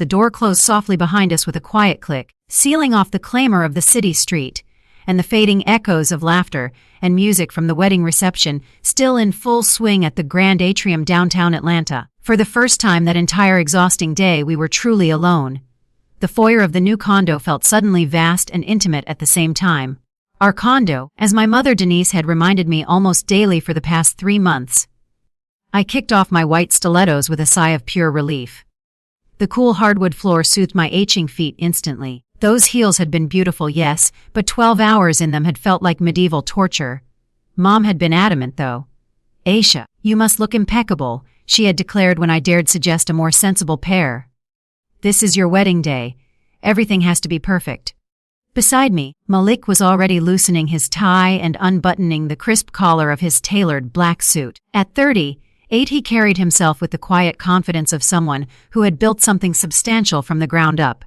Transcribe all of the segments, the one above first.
The door closed softly behind us with a quiet click, sealing off the clamor of the city street, and the fading echoes of laughter and music from the wedding reception still in full swing at the grand atrium downtown Atlanta. For the first time that entire exhausting day, we were truly alone. The foyer of the new condo felt suddenly vast and intimate at the same time. Our condo, as my mother Denise had reminded me almost daily for the past 3 months. I kicked off my white stilettos with a sigh of pure relief. The cool hardwood floor soothed my aching feet instantly. Those heels had been beautiful, yes, but 12 hours in them had felt like medieval torture. Mom had been adamant, though. "Aisha, you must look impeccable," she had declared when I dared suggest a more sensible pair. "This is your wedding day. Everything has to be perfect." Beside me, Malik was already loosening his tie and unbuttoning the crisp collar of his tailored black suit. At 38, he carried himself with the quiet confidence of someone who had built something substantial from the ground up.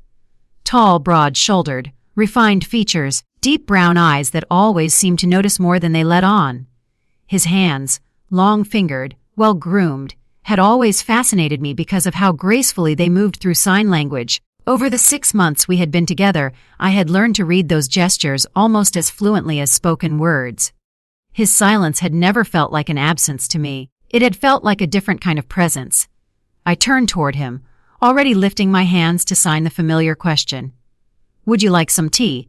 Tall, broad-shouldered, refined features, deep brown eyes that always seemed to notice more than they let on. His hands, long-fingered, well-groomed, had always fascinated me because of how gracefully they moved through sign language. Over the 6 months we had been together, I had learned to read those gestures almost as fluently as spoken words. His silence had never felt like an absence to me. It had felt like a different kind of presence. I turned toward him, already lifting my hands to sign the familiar question. "Would you like some tea?"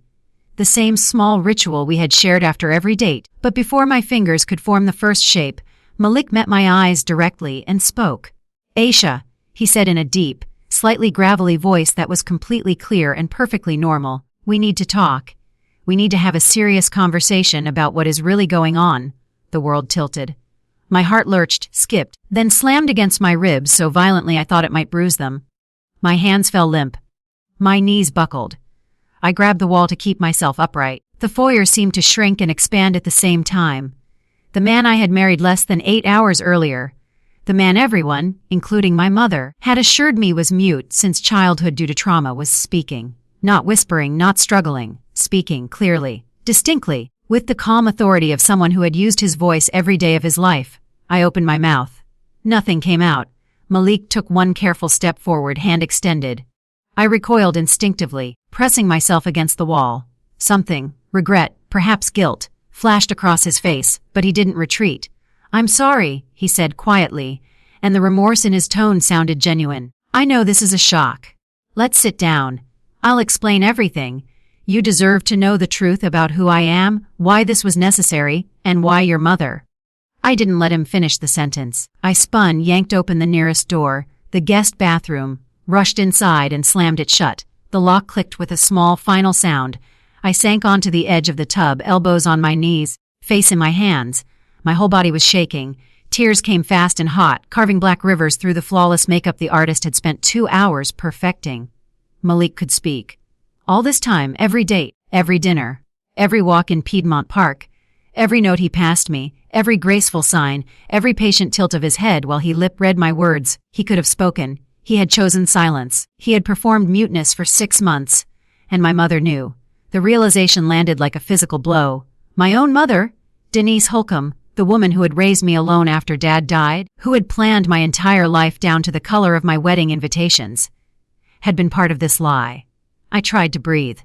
The same small ritual we had shared after every date, but before my fingers could form the first shape, Malik met my eyes directly and spoke. "Aisha," he said in a deep, slightly gravelly voice that was completely clear and perfectly normal, "we need to talk. We need to have a serious conversation about what is really going on." The world tilted. My heart lurched, skipped, then slammed against my ribs so violently I thought it might bruise them. My hands fell limp. My knees buckled. I grabbed the wall to keep myself upright. The foyer seemed to shrink and expand at the same time. The man I had married less than 8 hours earlier, the man everyone, including my mother, had assured me was mute since childhood due to trauma, was speaking. Not whispering, not struggling, speaking clearly, distinctly, with the calm authority of someone who had used his voice every day of his life. I opened my mouth. Nothing came out. Malik took one careful step forward, hand extended. I recoiled instinctively, pressing myself against the wall. Something, regret, perhaps guilt, flashed across his face, but he didn't retreat. "I'm sorry," he said quietly, and the remorse in his tone sounded genuine. "I know this is a shock. Let's sit down. I'll explain everything. You deserve to know the truth about who I am, why this was necessary, and why your mother." I didn't let him finish the sentence. I spun, yanked open the nearest door, the guest bathroom, rushed inside and slammed it shut. The lock clicked with a small, final sound. I sank onto the edge of the tub, elbows on my knees, face in my hands. My whole body was shaking. Tears came fast and hot, carving black rivers through the flawless makeup the artist had spent 2 hours perfecting. Malik could speak. All this time, every date, every dinner, every walk in Piedmont Park, every note he passed me, every graceful sign, every patient tilt of his head while he lip-read my words, he could have spoken. He had chosen silence. He had performed muteness for 6 months. And my mother knew. The realization landed like a physical blow. My own mother, Denise Holcomb, the woman who had raised me alone after Dad died, who had planned my entire life down to the color of my wedding invitations, had been part of this lie. I tried to breathe.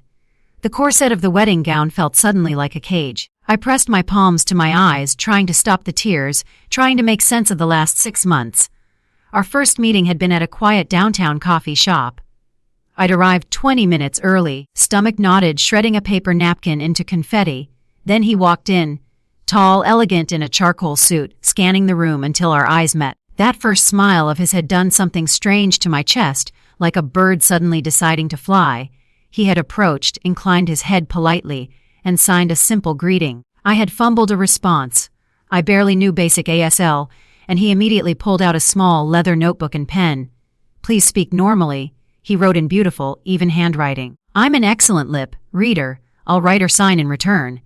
The corset of the wedding gown felt suddenly like a cage. I pressed my palms to my eyes, trying to stop the tears, trying to make sense of the last 6 months. Our first meeting had been at a quiet downtown coffee shop. I'd arrived 20 minutes early, stomach knotted, shredding a paper napkin into confetti. Then he walked in, tall, elegant in a charcoal suit, scanning the room until our eyes met. That first smile of his had done something strange to my chest, like a bird suddenly deciding to fly. He had approached, inclined his head politely, and signed a simple greeting. I had fumbled a response. I barely knew basic ASL, and he immediately pulled out a small leather notebook and pen. "Please speak normally," he wrote in beautiful, even handwriting. "I'm an excellent lip reader. I'll write or sign in return."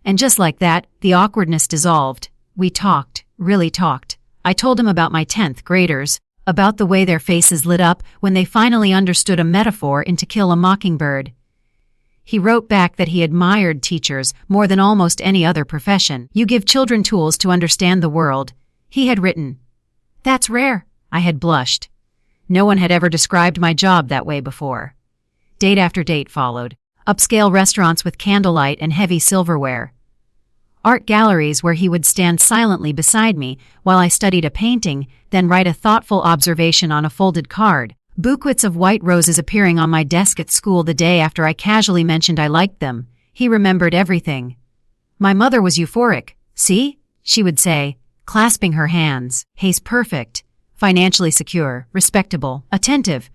And just like that, the awkwardness dissolved. We talked, really talked. I told him about my 10th graders, about the way their faces lit up when they finally understood a metaphor in To Kill a Mockingbird. He wrote back that he admired teachers more than almost any other profession. "You give children tools to understand the world," he had written. "That's rare," I had blushed. No one had ever described my job that way before. Date after date followed. Upscale restaurants with candlelight and heavy silverware. Art galleries where he would stand silently beside me while I studied a painting, then write a thoughtful observation on a folded card. Bouquets of white roses appearing on my desk at school the day after I casually mentioned I liked them. He remembered everything. My mother was euphoric. See? She would say, clasping her hands. He's perfect. Financially secure, respectable, attentive.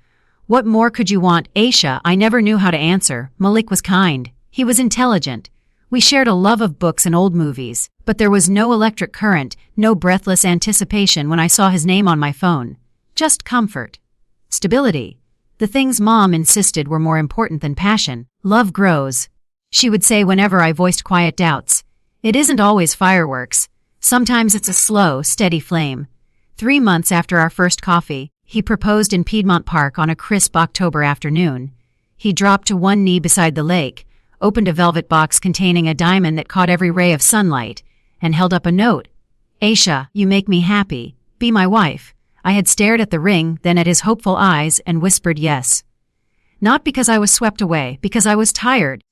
What more could you want, Aisha? I never knew how to answer. Malik was kind. He was intelligent. We shared a love of books and old movies, but there was no electric current, no breathless anticipation when I saw his name on my phone. Just comfort. Stability. The things Mom insisted were more important than passion. Love grows, she would say whenever I voiced quiet doubts. It isn't always fireworks. Sometimes it's a slow, steady flame. 3 months after our first coffee, he proposed in Piedmont Park on a crisp October afternoon. He dropped to one knee beside the lake, opened a velvet box containing a diamond that caught every ray of sunlight, and held up a note. Aisha, you make me happy. Be my wife. I had stared at the ring, then at his hopeful eyes, and whispered yes. Not because I was swept away, because I was tired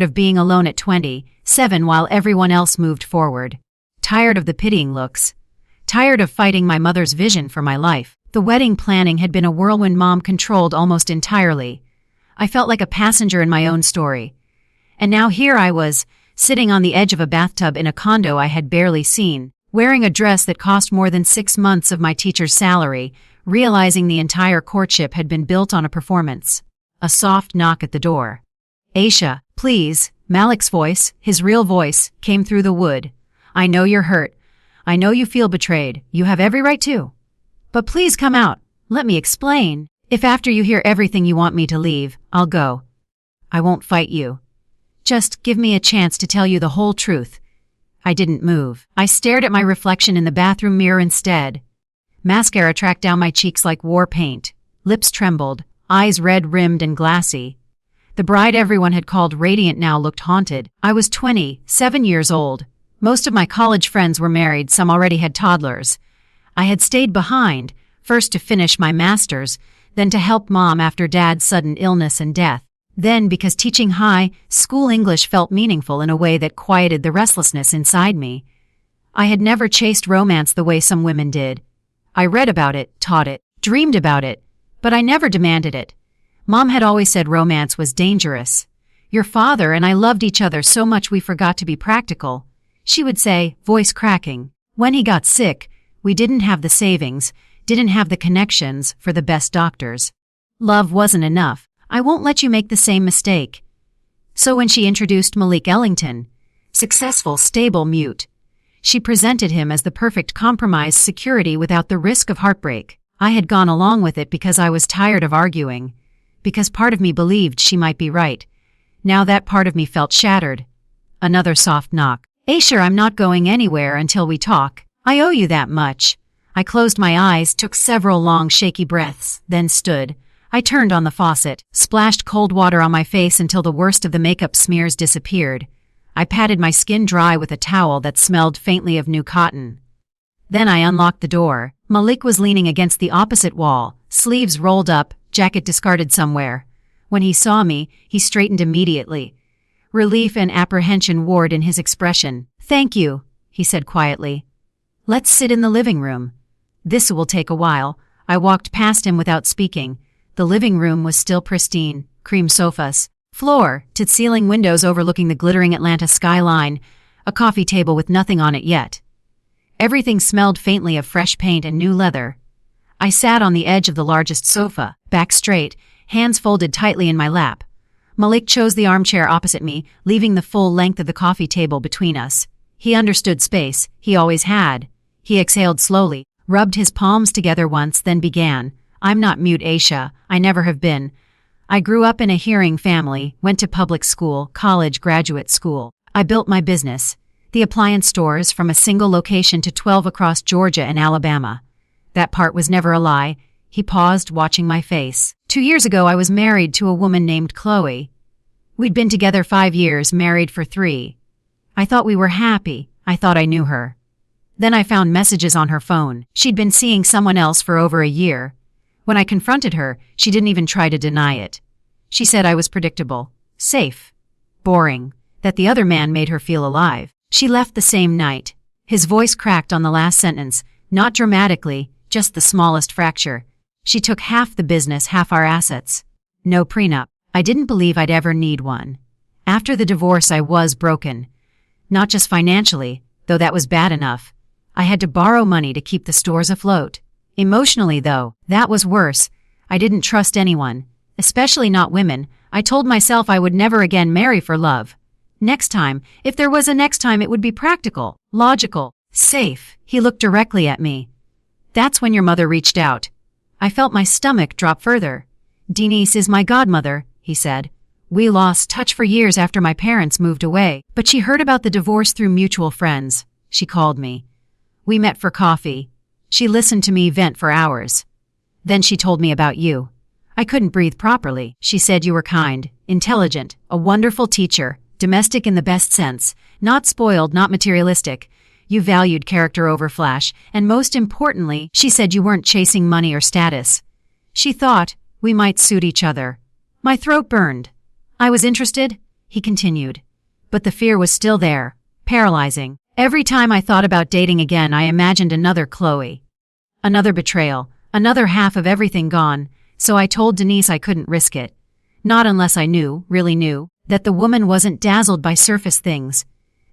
of being alone at 27 while everyone else moved forward. Tired of the pitying looks. Tired of fighting my mother's vision for my life. The wedding planning had been a whirlwind Mom controlled almost entirely. I felt like a passenger in my own story. And now here I was, sitting on the edge of a bathtub in a condo I had barely seen, wearing a dress that cost more than 6 months of my teacher's salary, realizing the entire courtship had been built on a performance. A soft knock at the door. Aisha, please. Malik's voice, his real voice, came through the wood. I know you're hurt. I know you feel betrayed. You have every right to. But please come out. Let me explain. If after you hear everything you want me to leave, I'll go. I won't fight you. Just give me a chance to tell you the whole truth. I didn't move. I stared at my reflection in the bathroom mirror instead. Mascara tracked down my cheeks like war paint. Lips trembled, eyes red-rimmed and glassy. The bride everyone had called radiant now looked haunted. I was 27 years old. Most of my college friends were married, some already had toddlers. I had stayed behind, first to finish my master's, then to help Mom after Dad's sudden illness and death. Then because teaching high school English felt meaningful in a way that quieted the restlessness inside me. I had never chased romance the way some women did. I read about it, taught it, dreamed about it, but I never demanded it. Mom had always said romance was dangerous. Your father and I loved each other so much we forgot to be practical, she would say, voice cracking. When he got sick, we didn't have the savings, didn't have the connections for the best doctors. Love wasn't enough. I won't let you make the same mistake. So when she introduced Malik Ellington, successful, stable, mute, she presented him as the perfect compromise, security without the risk of heartbreak. I had gone along with it because I was tired of arguing, because part of me believed she might be right. Now that part of me felt shattered. Another soft knock. Aisha, I'm not going anywhere until we talk. I owe you that much. I closed my eyes, took several long, shaky breaths, then stood. I turned on the faucet, splashed cold water on my face until the worst of the makeup smears disappeared. I patted my skin dry with a towel that smelled faintly of new cotton. Then I unlocked the door. Malik was leaning against the opposite wall, sleeves rolled up, jacket discarded somewhere. When he saw me, he straightened immediately. Relief and apprehension warred in his expression. Thank you, he said quietly. Let's sit in the living room. This will take a while. I walked past him without speaking. The living room was still pristine. Cream sofas, floor-to-ceiling windows overlooking the glittering Atlanta skyline, a coffee table with nothing on it yet. Everything smelled faintly of fresh paint and new leather. I sat on the edge of the largest sofa, back straight, hands folded tightly in my lap. Malik chose the armchair opposite me, leaving the full length of the coffee table between us. He understood space. He always had. He exhaled slowly, rubbed his palms together once, then began. I'm not mute, Aisha. I never have been. I grew up in a hearing family, went to public school, college, graduate school. I built my business. The appliance stores, from a single location to 12 across Georgia and Alabama. That part was never a lie. He paused, watching my face. 2 years ago, I was married to a woman named Chloe. We'd been together 5 years, married for 3. I thought we were happy. I thought I knew her. Then I found messages on her phone. She'd been seeing someone else for over a year. When I confronted her, she didn't even try to deny it. She said I was predictable, safe, boring, that the other man made her feel alive. She left the same night. His voice cracked on the last sentence, not dramatically, just the smallest fracture. She took half the business, half our assets. No prenup. I didn't believe I'd ever need one. After the divorce, I was broken. Not just financially, though that was bad enough. I had to borrow money to keep the stores afloat. Emotionally, though, that was worse. I didn't trust anyone, especially not women. I told myself I would never again marry for love. Next time, if there was a next time, it would be practical, logical, safe. He looked directly at me. That's when your mother reached out. I felt my stomach drop further. Denise is my godmother, he said. We lost touch for years after my parents moved away, but she heard about the divorce through mutual friends. She called me. We met for coffee. She listened to me vent for hours. Then she told me about you. I couldn't breathe properly. She said you were kind, intelligent, a wonderful teacher, domestic in the best sense, not spoiled, not materialistic. You valued character over flash, and most importantly, she said you weren't chasing money or status. She thought we might suit each other. My throat burned. I was interested, he continued. But the fear was still there, paralyzing. Every time I thought about dating again, I imagined another Chloe. Another betrayal, another half of everything gone, so I told Denise I couldn't risk it. Not unless I knew, really knew, that the woman wasn't dazzled by surface things,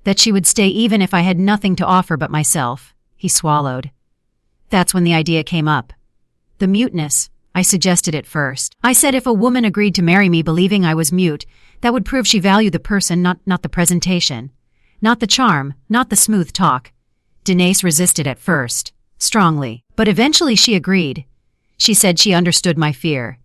that she would stay even if I had nothing to offer but myself. He swallowed. That's when the idea came up. The muteness, I suggested it first. I said if a woman agreed to marry me believing I was mute, that would prove she valued the person, not the presentation. Not the charm, not the smooth talk. Denise resisted at first, strongly, but eventually she agreed. She said she understood my fear,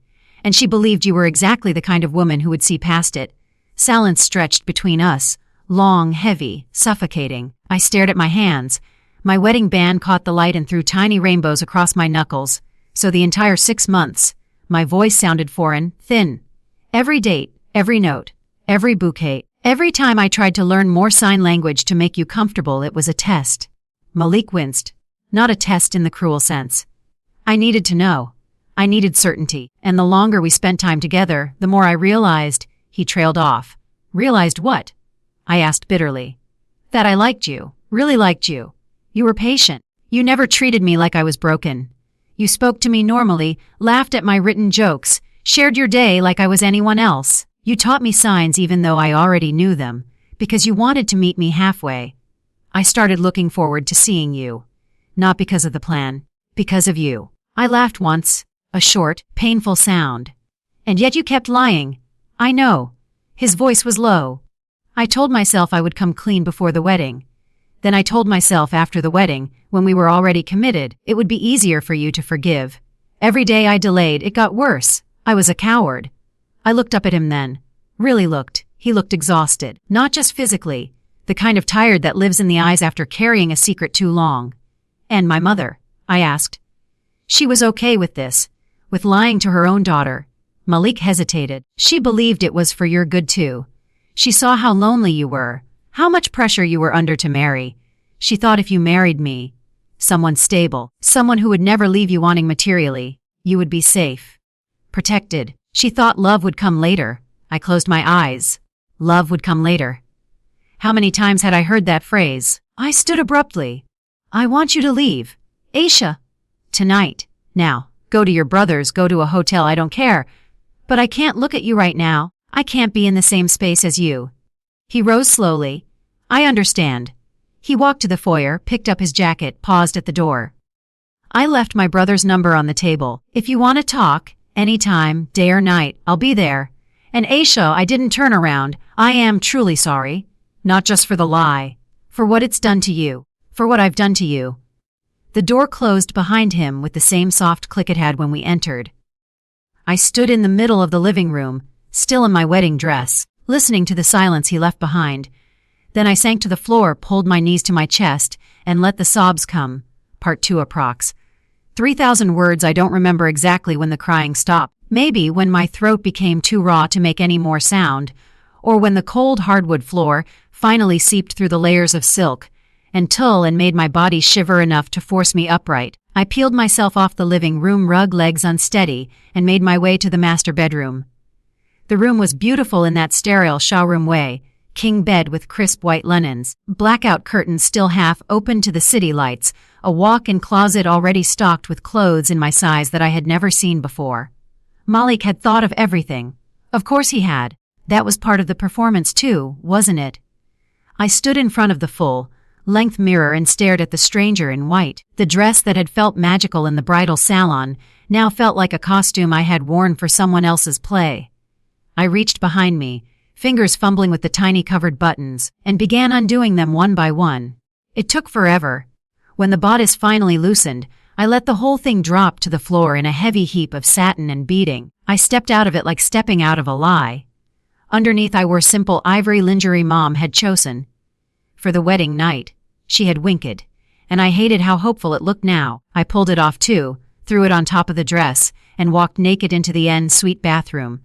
and she believed you were exactly the kind of woman who would see past it. Silence stretched between us, long, heavy, suffocating. I stared at my hands. My wedding band caught the light and threw tiny rainbows across my knuckles. So the entire 6 months, my voice sounded foreign, thin. Every date, every note, every bouquet, every time I tried to learn more sign language to make you comfortable, it was a test. Malik winced. Not a test in the cruel sense. I needed to know. I needed certainty. And the longer we spent time together, the more I realized. He trailed off. Realized what? I asked bitterly. That I liked you. Really liked you. You were patient. You never treated me like I was broken. You spoke to me normally, laughed at my written jokes, shared your day like I was anyone else. You taught me signs even though I already knew them, because you wanted to meet me halfway. I started looking forward to seeing you. Not because of the plan, because of you. I laughed once, a short, painful sound. And yet you kept lying. I know. His voice was low. I told myself I would come clean before the wedding. Then I told myself after the wedding, when we were already committed, it would be easier for you to forgive. Every day I delayed, it got worse. I was a coward. I looked up at him then. Really looked. He looked exhausted. Not just physically. The kind of tired that lives in the eyes after carrying a secret too long. And my mother? I asked. She was okay with this. With lying to her own daughter. Malik hesitated. She believed it was for your good too. She saw how lonely you were. How much pressure you were under to marry. She thought if you married me, someone stable, someone who would never leave you wanting materially, you would be safe. Protected. She thought love would come later. I closed my eyes. Love would come later. How many times had I heard that phrase? I stood abruptly. I want you to leave. Aisha. Tonight. Now. Go to your brother's, go to a hotel, I don't care. But I can't look at you right now. I can't be in the same space as you. He rose slowly. I understand. He walked to the foyer, picked up his jacket, paused at the door. I left my brother's number on the table. If you want to talk, anytime, day or night, I'll be there. And Aisha, I didn't turn around. I am truly sorry. Not just for the lie. For what it's done to you. For what I've done to you. The door closed behind him with the same soft click it had when we entered. I stood in the middle of the living room, still in my wedding dress, listening to the silence he left behind. Then I sank to the floor, pulled my knees to my chest, and let the sobs come. Part 2 approx. 3,000 words. I don't remember exactly when the crying stopped. Maybe when my throat became too raw to make any more sound, or when the cold hardwood floor finally seeped through the layers of silk, and tulle and made my body shiver enough to force me upright. I peeled myself off the living room rug, legs unsteady, and made my way to the master bedroom. The room was beautiful in that sterile showroom way. King bed with crisp white linens, blackout curtains still half open to the city lights, a walk-in closet already stocked with clothes in my size that I had never seen before. Malik had thought of everything. Of course he had. That was part of the performance too, wasn't it? I stood in front of the full-length mirror and stared at the stranger in white. The dress that had felt magical in the bridal salon now felt like a costume I had worn for someone else's play. I reached behind me, fingers fumbling with the tiny covered buttons, and began undoing them one by one. It took forever. When the bodice finally loosened, I let the whole thing drop to the floor in a heavy heap of satin and beading. I stepped out of it like stepping out of a lie. Underneath I wore simple ivory lingerie Mom had chosen for the wedding night. She had winked, and I hated how hopeful it looked now. I pulled it off too, threw it on top of the dress, and walked naked into the en-suite bathroom.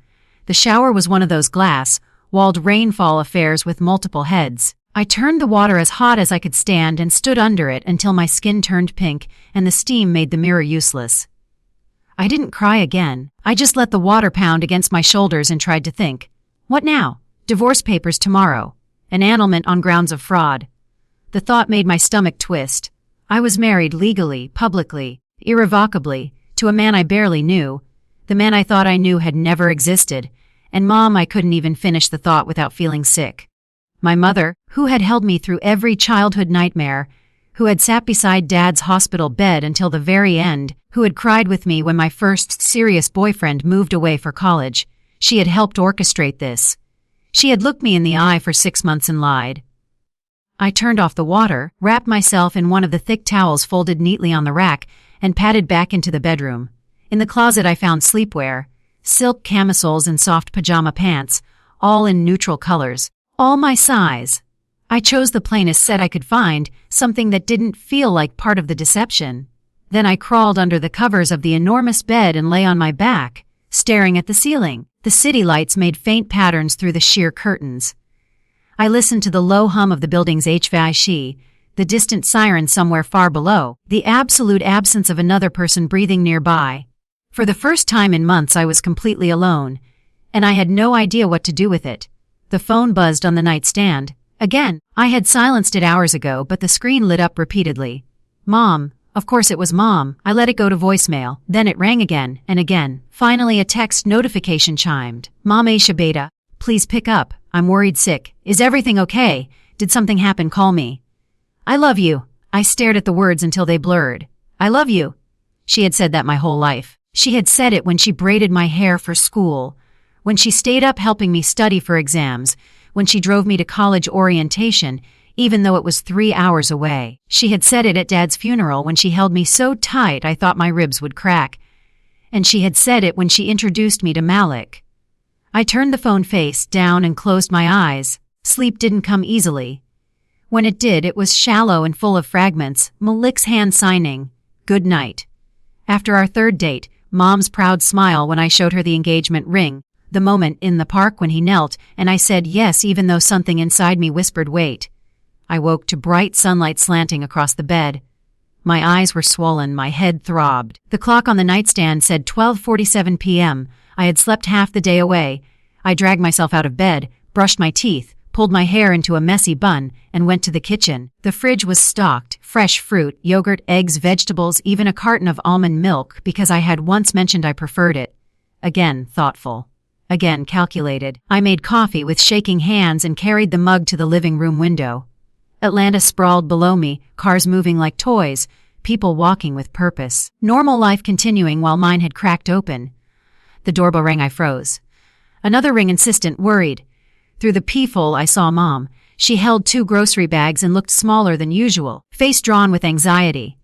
The shower was one of those glass-walled rainfall affairs with multiple heads. I turned the water as hot as I could stand and stood under it until my skin turned pink and the steam made the mirror useless. I didn't cry again. I just let the water pound against my shoulders and tried to think. What now? Divorce papers tomorrow. An annulment on grounds of fraud. The thought made my stomach twist. I was married legally, publicly, irrevocably, to a man I barely knew. The man I thought I knew had never existed. And Mom, I couldn't even finish the thought without feeling sick. My mother, who had held me through every childhood nightmare, who had sat beside Dad's hospital bed until the very end, who had cried with me when my first serious boyfriend moved away for college. She had helped orchestrate this. She had looked me in the eye for 6 months and lied. I turned off the water, wrapped myself in one of the thick towels folded neatly on the rack, and padded back into the bedroom. In the closet I found sleepwear, silk camisoles and soft pajama pants, all in neutral colors, all my size. I chose the plainest set I could find, something that didn't feel like part of the deception. Then I crawled under the covers of the enormous bed and lay on my back, staring at the ceiling. The city lights made faint patterns through the sheer curtains. I listened to the low hum of the building's HVAC, the distant siren somewhere far below, the absolute absence of another person breathing nearby. For the first time in months I was completely alone, and I had no idea what to do with it. The phone buzzed on the nightstand. Again, I had silenced it hours ago, but the screen lit up repeatedly. Mom. Of course it was Mom. I let it go to voicemail. Then it rang again and again. Finally a text notification chimed. Mom, Aisha Beta. Please pick up. I'm worried sick. Is everything okay? Did something happen? Call me. I love you. I stared at the words until they blurred. I love you. She had said that my whole life. She had said it when she braided my hair for school, when she stayed up helping me study for exams, when she drove me to college orientation, even though it was 3 hours away. She had said it at Dad's funeral when she held me so tight I thought my ribs would crack. And she had said it when she introduced me to Malik. I turned the phone face down and closed my eyes. Sleep didn't come easily. When it did, it was shallow and full of fragments, Malik's hand signing, "Good night." After our third date, Mom's proud smile when I showed her the engagement ring, the moment in the park when he knelt, and I said yes even though something inside me whispered wait. I woke to bright sunlight slanting across the bed. My eyes were swollen, my head throbbed. The clock on the nightstand said 12:47 p.m. I had slept half the day away. I dragged myself out of bed, brushed my teeth, pulled my hair into a messy bun, and went to the kitchen. The fridge was stocked, fresh fruit, yogurt, eggs, vegetables, even a carton of almond milk because I had once mentioned I preferred it. Again, thoughtful. Again, calculated. I made coffee with shaking hands and carried the mug to the living room window. Atlanta sprawled below me, cars moving like toys, people walking with purpose. Normal life continuing while mine had cracked open. The doorbell rang. I froze. Another ring, insistent, worried. Through the peephole I saw Mom. She held 2 grocery bags and looked smaller than usual, face drawn with anxiety.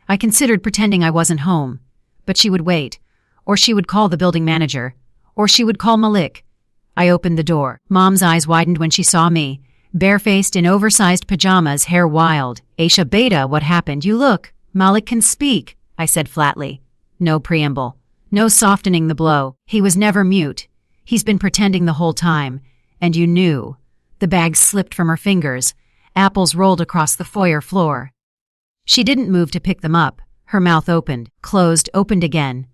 I considered pretending I wasn't home. But she would wait. Or she would call the building manager. Or she would call Malik. I opened the door. Mom's eyes widened when she saw me. Barefaced in oversized pajamas, hair wild. Aisha Beta, what happened? You look. Malik can speak, I said flatly. No preamble. No softening the blow. He was never mute. He's been pretending the whole time. And you knew. The bags slipped from her fingers. Apples rolled across the foyer floor. She didn't move to pick them up. Her mouth opened, closed, opened again.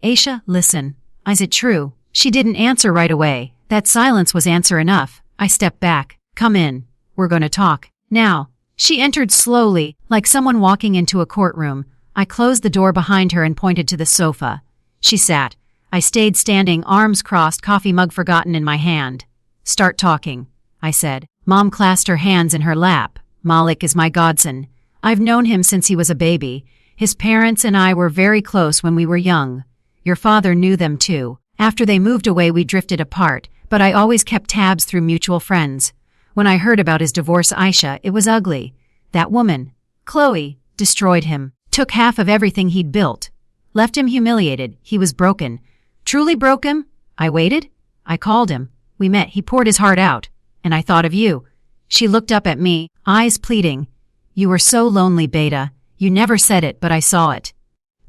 Aisha, listen. Is it true? She didn't answer right away. That silence was answer enough. I stepped back. Come in. We're going to talk. Now. She entered slowly, like someone walking into a courtroom. I closed the door behind her and pointed to the sofa. She sat. I stayed standing, arms crossed, coffee mug forgotten in my hand. Start talking, I said. Mom clasped her hands in her lap. Malik is my godson. I've known him since he was a baby. His parents and I were very close when we were young. Your father knew them too. After they moved away, we drifted apart, but I always kept tabs through mutual friends. When I heard about his divorce, Aisha, it was ugly. That woman, Chloe, destroyed him, took half of everything he'd built. Left him humiliated. He was broken. Truly broken? I waited. I called him. We met. He poured his heart out. And I thought of you. She looked up at me, eyes pleading. You were so lonely, Beta. You never said it, but I saw it.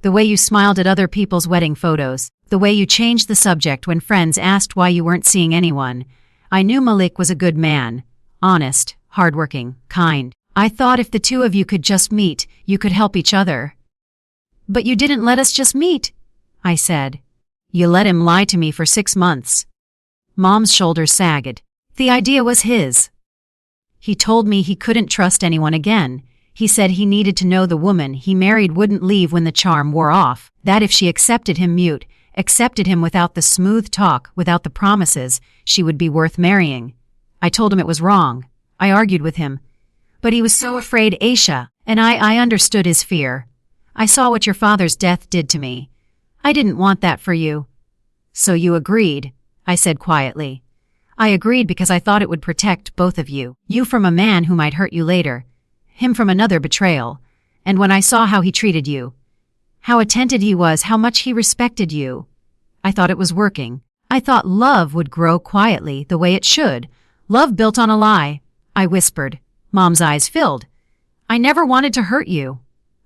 The way you smiled at other people's wedding photos. The way you changed the subject when friends asked why you weren't seeing anyone. I knew Malik was a good man. Honest, hardworking, kind. I thought if the two of you could just meet, you could help each other. But you didn't let us just meet, I said. You let him lie to me for 6 months. Mom's shoulders sagged. The idea was his. He told me he couldn't trust anyone again. He said he needed to know the woman he married wouldn't leave when the charm wore off, that if she accepted him accepted him without the smooth talk, without the promises, she would be worth marrying. I told him it was wrong. I argued with him. But he was so afraid, Aisha, and I understood his fear. I saw what your father's death did to me. I didn't want that for you. So you agreed, I said quietly. I agreed because I thought it would protect both of you. You from a man who might hurt you later. Him from another betrayal. And when I saw how he treated you, how attentive he was, how much he respected you, I thought it was working. I thought love would grow quietly, the way it should. Love built on a lie, I whispered. Mom's eyes filled. I never wanted to hurt you.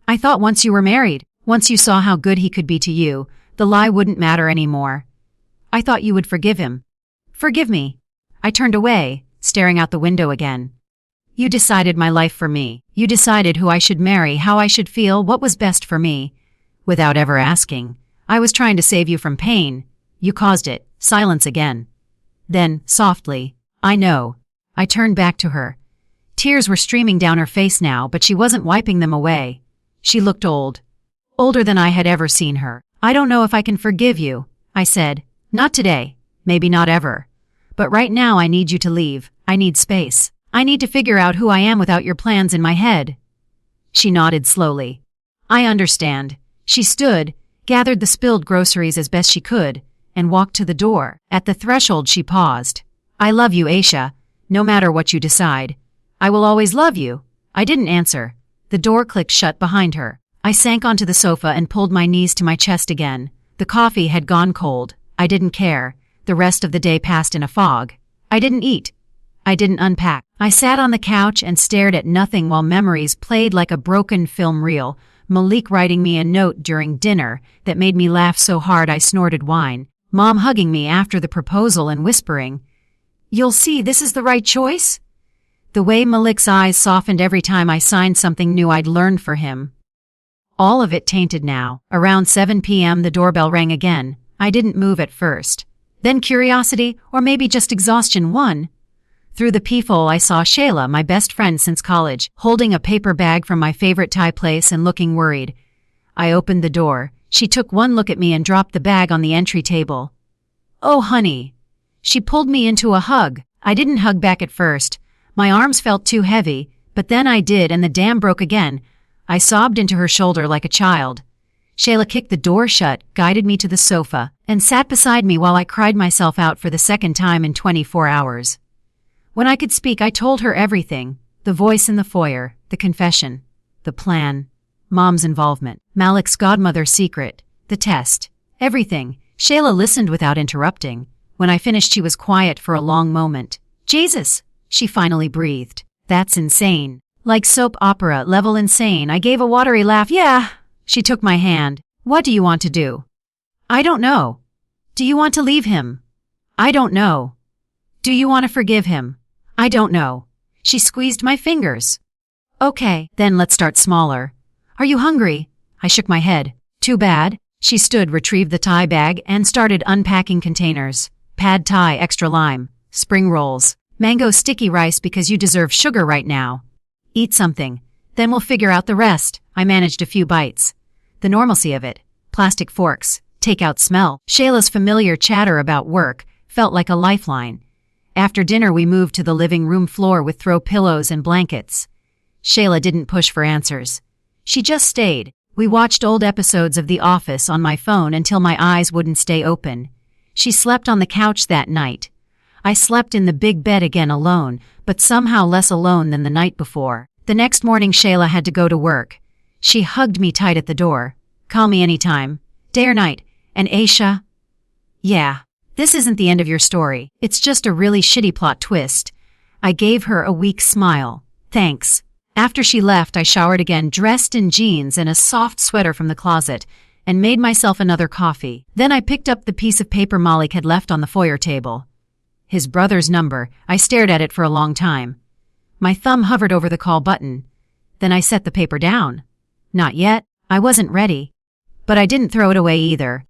I thought once you were married, once you saw how good he could be to you, the lie wouldn't matter anymore. I thought you would forgive him. Forgive me. I turned away, staring out the window again. You decided my life for me. You decided who I should marry, how I should feel, what was best for me. Without ever asking. I was trying to save you from pain. You caused it. Silence again. Then, softly, I know. I turned back to her. Tears were streaming down her face now, but she wasn't wiping them away. She looked old. Older than I had ever seen her. I don't know if I can forgive you, I said. Not today. Maybe not ever. But right now I need you to leave. I need space. I need to figure out who I am without your plans in my head. She nodded slowly. I understand. She stood, gathered the spilled groceries as best she could, and walked to the door. At the threshold she paused. I love you, Aisha. No matter what you decide. I will always love you. I didn't answer. The door clicked shut behind her. I sank onto the sofa and pulled my knees to my chest again. The coffee had gone cold. I didn't care. The rest of the day passed in a fog. I didn't eat. I didn't unpack. I sat on the couch and stared at nothing while memories played like a broken film reel. Malik writing me a note during dinner that made me laugh so hard I snorted wine. Mom hugging me after the proposal and whispering, "You'll see, this is the right choice?" The way Malik's eyes softened every time I signed something new I'd learned for him. All of it tainted now. Around 7 p.m. the doorbell rang again. I didn't move at first. Then curiosity, or maybe just exhaustion, won. Through the peephole I saw Shayla, my best friend since college, holding a paper bag from my favorite Thai place and looking worried. I opened the door. She took one look at me and dropped the bag on the entry table. "Oh, honey." She pulled me into a hug. I didn't hug back at first. My arms felt too heavy, but then I did and the dam broke again. I sobbed into her shoulder like a child. Shayla kicked the door shut, guided me to the sofa, and sat beside me while I cried myself out for the second time in 24 hours. When I could speak, I told her everything. The voice in the foyer, the confession, the plan, Mom's involvement, Malik's godmother's secret, the test, everything. Shayla listened without interrupting. When I finished, she was quiet for a long moment. "Jesus," she finally breathed. "That's insane. Like soap opera level insane." I gave a watery laugh. "Yeah." She took my hand. "What do you want to do?" "I don't know." "Do you want to leave him?" "I don't know." "Do you want to forgive him?" "I don't know." She squeezed my fingers. "Okay, then let's start smaller. Are you hungry?" I shook my head. Too bad. She stood, retrieved the Thai bag, and started unpacking containers. Pad Thai extra lime, spring rolls, mango sticky rice because you deserve sugar right now. Eat something. Then we'll figure out the rest. I managed a few bites. The normalcy of it. Plastic forks, takeout smell. Shayla's familiar chatter about work felt like a lifeline. After dinner we moved to the living room floor with throw pillows and blankets. Shayla didn't push for answers. She just stayed. We watched old episodes of The Office on my phone until my eyes wouldn't stay open. She slept on the couch that night. I slept in the big bed again alone, but somehow less alone than the night before. The next morning Shayla had to go to work. She hugged me tight at the door. Call me anytime, day or night. And Aisha? Yeah, this isn't the end of your story. It's just a really shitty plot twist. I gave her a weak smile. Thanks. After she left, I showered again, dressed in jeans and a soft sweater from the closet, and made myself another coffee. Then I picked up the piece of paper Malik had left on the foyer table. His brother's number. I stared at it for a long time. My thumb hovered over the call button. Then I set the paper down. Not yet. I wasn't ready. But I didn't throw it away either.